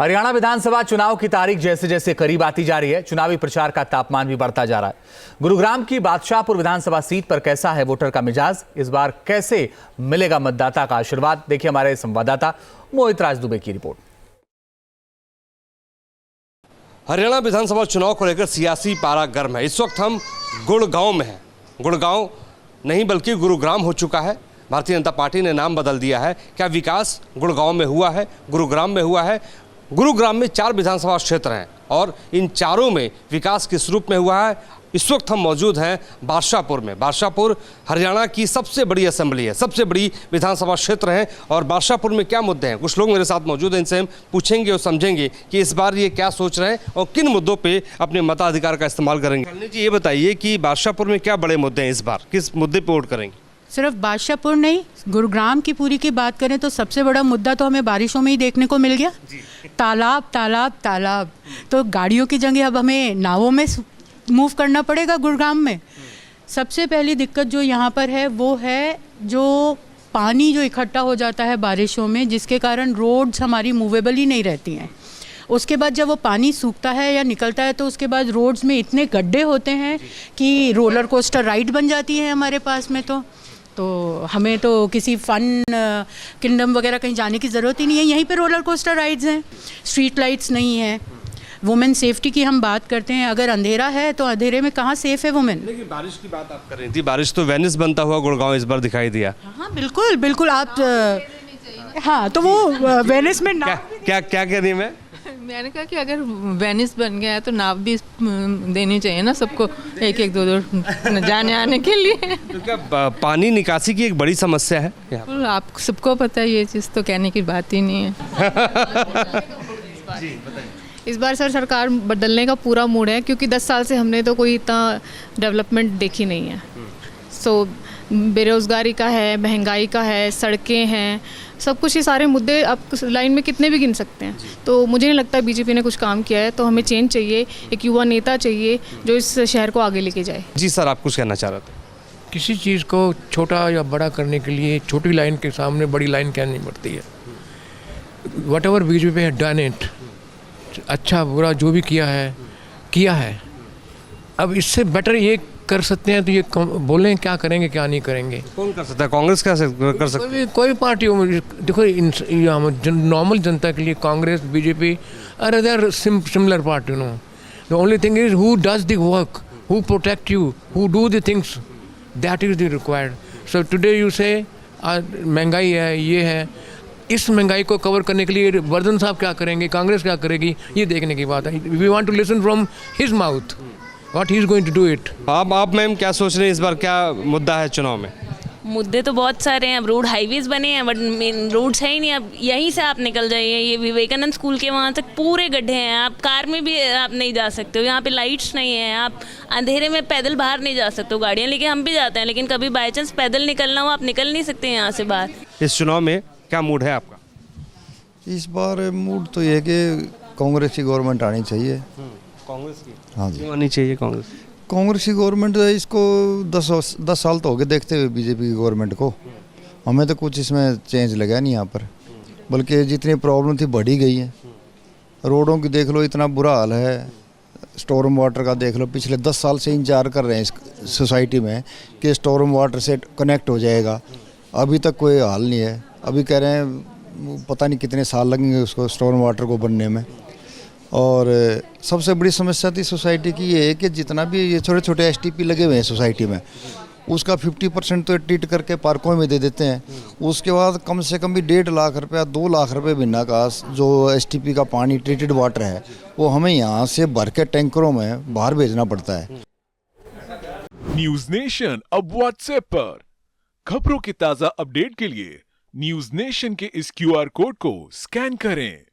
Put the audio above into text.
हरियाणा विधानसभा चुनाव की तारीख जैसे जैसे करीब आती जा रही है, चुनावी प्रचार का तापमान भी बढ़ता जा रहा है। गुरुग्राम की बादशाहपुर विधानसभा सीट पर कैसा है वोटर का मिजाज? इस बार कैसे मिलेगा मतदाता का आशीर्वाद? देखिए हमारे संवाददाता मोहित राज दुबे की रिपोर्ट। हरियाणा विधानसभा चुनाव को लेकर सियासी पारा गर्म है। इस वक्त हम गुड़गांव में हैं। गुड़गांव नहीं बल्कि गुरुग्राम हो चुका है। भारतीय जनता पार्टी ने नाम बदल दिया है। क्या विकास गुड़गांव में हुआ है, गुरुग्राम में हुआ है? गुरुग्राम में 4 विधानसभा क्षेत्र हैं और इन चारों में विकास किस रूप में हुआ है? इस वक्त हम मौजूद हैं बादशाहपुर में। बादशाहपुर हरियाणा की सबसे बड़ी असेंबली है, सबसे बड़ी विधानसभा क्षेत्र है। और बादशाहपुर में क्या मुद्दे हैं, कुछ लोग मेरे साथ मौजूद हैं, इनसे हम पूछेंगे और समझेंगे कि इस बार ये क्या सोच रहे हैं और किन मुद्दों पे अपने मताधिकार का इस्तेमाल करेंगे। कल्याण जी, ये बताइए कि बादशाहपुर में क्या बड़े मुद्दे हैं, इस बार किस मुद्दे पर वोट करेंगे? सिर्फ बादशाहपुर नहीं, गुरुग्राम की पूरी की बात करें तो सबसे बड़ा मुद्दा तो हमें बारिशों में ही देखने को मिल गया। तालाब तालाब तालाब। तो गाड़ियों की जगह अब हमें नावों में मूव करना पड़ेगा गुरुग्राम में। सबसे पहली दिक्कत जो यहाँ पर है वो है जो पानी जो इकट्ठा हो जाता है बारिशों में, जिसके कारण रोड्स हमारी मूवेबल ही नहीं रहती हैं। उसके बाद जब वो पानी सूखता है या निकलता है तो उसके बाद रोड्स में इतने गड्ढे होते हैं कि रोलर कोस्टर राइड बन जाती है हमारे पास में। तो हमें तो किसी फन किंगडम वगैरह कहीं जाने की ज़रूरत ही नहीं है, यहीं पे रोलर कोस्टर राइड्स हैं। स्ट्रीट लाइट्स नहीं है। वुमेन सेफ्टी की हम बात करते हैं, अगर अंधेरा है तो अंधेरे में कहाँ सेफ है वुमेन? लेकिन बारिश की बात आप कर रही थी, बारिश तो वेनिस बनता हुआ गुड़गांव इस बार दिखाई दिया। हाँ बिल्कुल बिल्कुल। आप हाँ तो वो वेनिस में नाव क्या क्या कह रही मैं मैंने कहा कि अगर वेनिस बन गया है तो नाव भी देनी चाहिए ना सबको, एक एक दो जाने आने के लिए। तो क्या पानी निकासी की एक बड़ी समस्या है? आप सबको पता है, ये चीज़ तो कहने की बात ही नहीं है। इस बार सर सरकार बदलने का पूरा मूड है, क्योंकि 10 साल से हमने तो कोई इतना डेवलपमेंट देखी नहीं है। सो बेरोज़गारी का है, महंगाई का है, सड़कें हैं, सब कुछ। ये सारे मुद्दे आप लाइन में कितने भी गिन सकते हैं। तो मुझे नहीं लगता बीजेपी ने कुछ काम किया है। तो हमें चेंज चाहिए, एक युवा नेता चाहिए जो इस शहर को आगे लेके जाए। जी सर, आप कुछ कहना चाह रहे थे? किसी चीज़ को छोटा या बड़ा करने के लिए छोटी लाइन के सामने बड़ी लाइन कहनी पड़ती है। वट एवर बीजेपी है डन इट, अच्छा बुरा जो भी किया है। अब इससे बेटर ये कर सकते हैं तो ये बोलें क्या करेंगे क्या नहीं करेंगे। कौन कर सकता है? कांग्रेस क्या कर सकती है? कोई पार्टी हो। देखो नॉर्मल जनता के लिए Congress, BJP or other similar party. No, the only thing is who does the work, who protect you, who do the things, that is the required. So today you say महंगाई है, ये है, इस महंगाई को कवर करने के लिए वर्धन साहब क्या करेंगे, कांग्रेस क्या करेगी, ये देखने की बात है। We want to listen from his mouth what he is going to do it. आप मैम क्या सोच रहे हैं, इस बार क्या मुद्दा है चुनाव में? मुद्दे तो बहुत सारे हैं। अब रोड हाईवेज बने हैं बट मेन रोड्स है ही नहीं। अब यहीं से आप निकल जाइए, ये विवेकानंद स्कूल के वहाँ तक पूरे गड्ढे हैं। आप कार में भी आप नहीं जा सकते हो, यहाँ पे लाइट्स नहीं है। आप अंधेरे में पैदल बाहर नहीं जा सकते हो। गाड़ियाँ लेके हम भी जाते हैं, लेकिन कभी बाई चांस पैदल निकलना हो, आप निकल नहीं सकते यहाँ से बाहर। इस चुनाव में क्या मूड है आपका? इस बार मूड तो ये है कि कांग्रेस की गवर्नमेंट आनी चाहिए। कांग्रेस की? हाँ जी, क्यों आनी चाहिए कांग्रेस? कांग्रेस की गवर्नमेंट इसको 10 साल तो हो गए देखते हुए बीजेपी की गवर्नमेंट को। हमें तो कुछ इसमें चेंज लगा नहीं यहाँ पर, बल्कि जितनी प्रॉब्लम थी बढ़ी गई है। रोडों की देख लो, इतना बुरा हाल है। स्टॉर्म वाटर का देख लो, पिछले 10 साल से इंतजार कर रहे हैं इस सोसाइटी में कि स्टॉर्म वाटर से कनेक्ट हो जाएगा। अभी तक कोई हाल नहीं है। अभी कह रहे हैं पता नहीं कितने साल लगेंगे उसको स्टॉर्म वाटर को बनने में। और सबसे बड़ी समस्या थी सोसाइटी की ये है कि जितना भी ये छोटे छोटे एसटीपी लगे हुए हैं सोसाइटी में, उसका 50% तो ट्रीट करके पार्कों में दे देते हैं। उसके बाद कम से कम भी 1.5 लाख रुपया 2 लाख रुपये महीना का जो एसटीपी का पानी ट्रीटेड वाटर है वो हमें यहाँ से भर के टैंकरों में बाहर भेजना पड़ता है। न्यूज नेशन अब व्हाट्सएप पर खबरों की ताजा अपडेट के लिए न्यूज नेशन के इस QR कोड को स्कैन करें।